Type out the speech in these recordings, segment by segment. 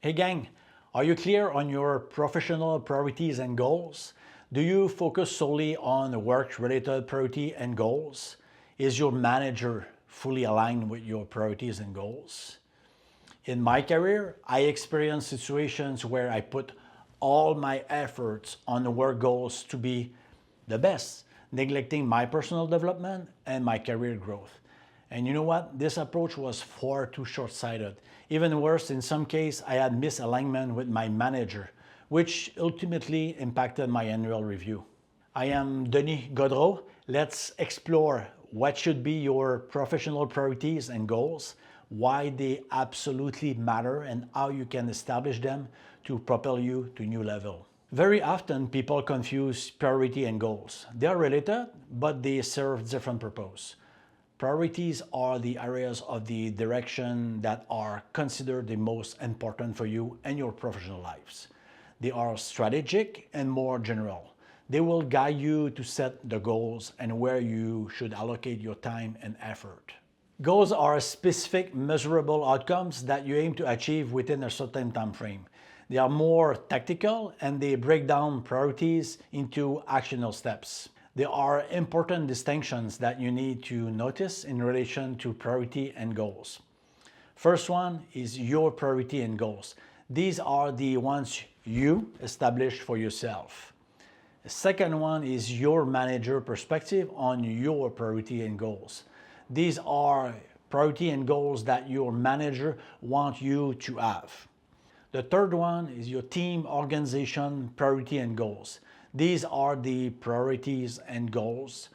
Hey gang, are you clear on your professional priorities and goals? Do you focus solely on work-related priority and goals? Is your manager fully aligned with your priorities and goals? In my career, I experienced situations where I put all my efforts on the work goals to be the best, neglecting my personal development and my career growth. And you know what? This approach was far too short-sighted. Even worse, in some cases, I had misalignment with my manager, which ultimately impacted my annual review. I am Denis Gaudreault. Let's explore what should be your professional priorities and goals, why they absolutely matter, and how you can establish them to propel you to a new level. Very often, people confuse priority and goals. They are related, but they serve different purposes. Priorities are the areas of the direction that are considered the most important for you and your professional lives. They are strategic and more general. They will guide you to set the goals and where you should allocate your time and effort. Goals are specific, measurable outcomes that you aim to achieve within a certain time frame. They are more tactical and they break down priorities into actionable steps. There are important distinctions that you need to notice in relation to priority and goals. First one is your priority and goals. These are the ones you establish for yourself. The second one is your manager perspective on your priority and goals. These are priority and goals that your manager wants you to have. The third one is your team organization priority and goals. These are the priorities and goals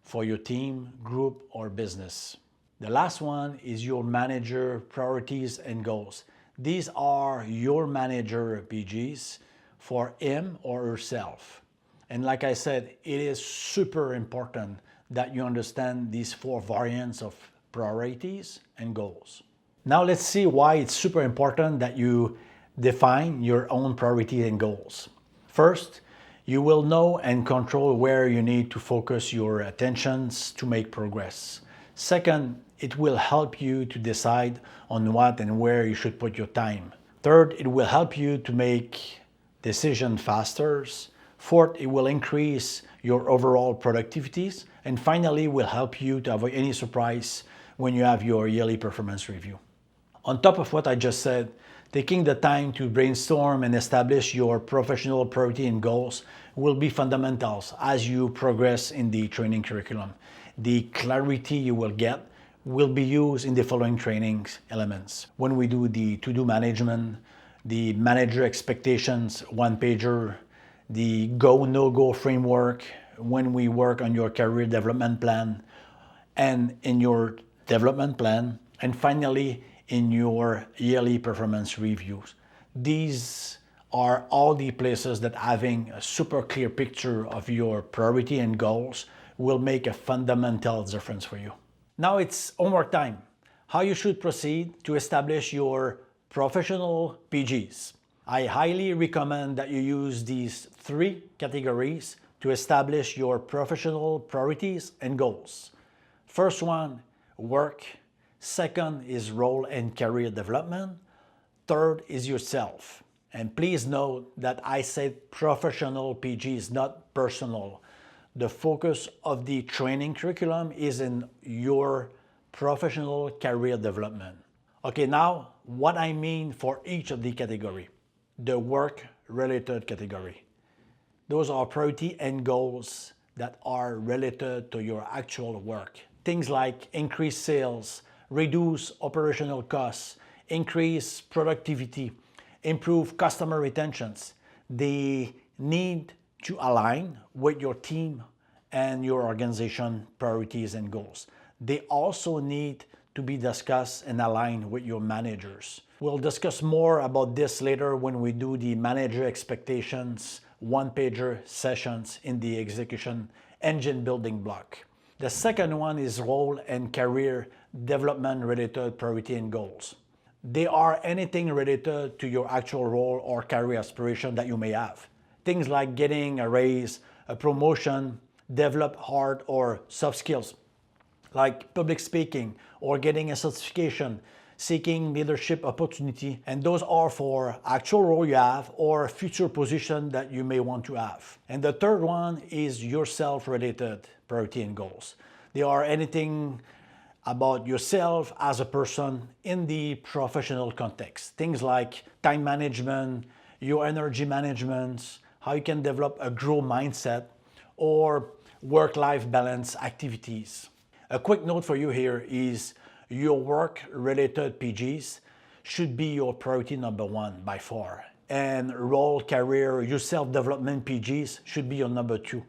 for your team, group, or business. The last one is your manager priorities and goals. These are your manager PGs for him or herself. And like I said, it is super important that you understand these four variants of priorities and goals. Now let's see why it's super important that you define your own priority and goals. First, you will know and control where you need to focus your attentions to make progress. Second, it will help you to decide on what and where you should put your time. Third, it will help you to make decisions faster. Fourth, it will increase your overall productivities. And finally, will help you to avoid any surprise when you have your yearly performance review. On top of what I just said, taking the time to brainstorm and establish your professional priority and goals will be fundamental as you progress in the training curriculum. The clarity you will get will be used in the following training elements. When we do the to-do management, the manager expectations one-pager, the go, no-go framework, when we work on your career development plan, and in your development plan, and finally, in your yearly performance reviews. These are all the places that having a super clear picture of your priority and goals will make a fundamental difference for you. Now it's homework time. How you should proceed to establish your professional PGs. I highly recommend that you use these three categories to establish your professional priorities and goals. First one, work. Second is role and career development. Third is yourself. And please note that I said professional PGs, not personal. The focus of the training curriculum is in your professional career development. Okay, now what I mean for each of the category. The work-related category. Those are priority and goals that are related to your actual work. Things like increase sales, reduce operational costs, increase productivity, improve customer retentions. They need to align with your team and your organization priorities and goals. They also need to be discussed and aligned with your managers. We'll discuss more about this later when we do the manager expectations one-pager sessions in the execution engine building block. The second one is role and career development related priority and goals. They are anything related to your actual role or career aspiration that you may have. Things like getting a raise, a promotion, develop hard or soft skills like public speaking or getting a certification, seeking leadership opportunity, and those are for actual role you have or future position that you may want to have. And the third one is yourself-related priority and goals. They are anything about yourself as a person in the professional context. Things like time management, your energy management, how you can develop a growth mindset, or work-life balance activities. A quick note for you here is your work-related PGs should be your priority number one by far. And role, career, your self-development PGs should be your number two.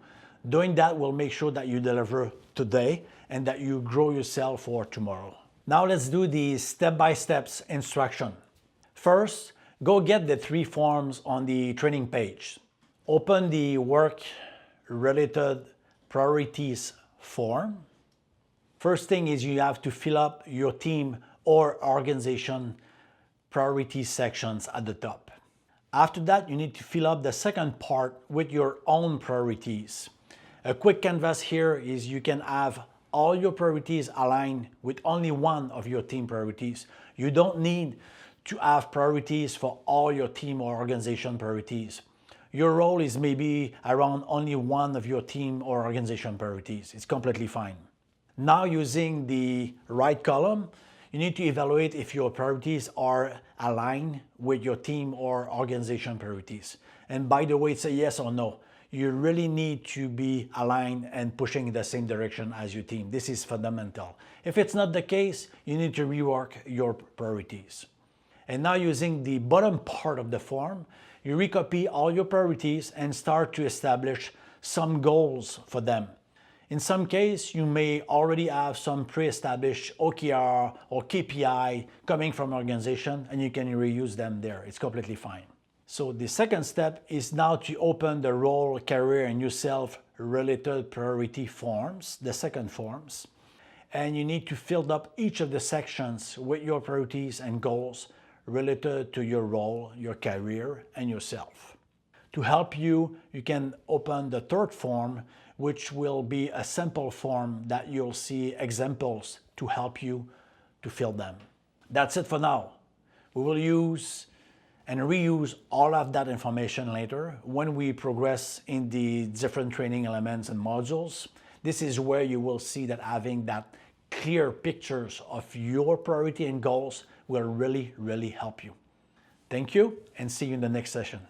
Doing that will make sure that you deliver today and that you grow yourself for tomorrow. Now let's do the step-by-step instruction. First, go get the 3 forms on the training page. Open the work-related priorities form. First thing is you have to fill up your team or organization priority sections at the top. After that, you need to fill up the second part with your own priorities. A quick canvas here is you can have all your priorities aligned with only one of your team priorities. You don't need to have priorities for all your team or organization priorities. Your role is maybe around only one of your team or organization priorities. It's completely fine. Now, using the right column, you need to evaluate if your priorities are aligned with your team or organization priorities. And by the way, it's a yes or no. You really need to be aligned and pushing in the same direction as your team. This is fundamental. If it's not the case, you need to rework your priorities. And now, using the bottom part of the form, you recopy all your priorities and start to establish some goals for them. In some cases, you may already have some pre-established OKR or KPI coming from an organization, and you can reuse them there. It's completely fine. So the second step is now to open the role, career, and yourself-related priority forms, the second forms. And you need to fill up each of the sections with your priorities and goals related to your role, your career, and yourself. To help you, you can open the third form, which will be a sample form that you'll see examples to help you to fill them. That's it for now. We will use and reuse all of that information later when we progress in the different training elements and modules. This is where you will see that having that clear pictures of your priority and goals will really help you. Thank you, and see you in the next session.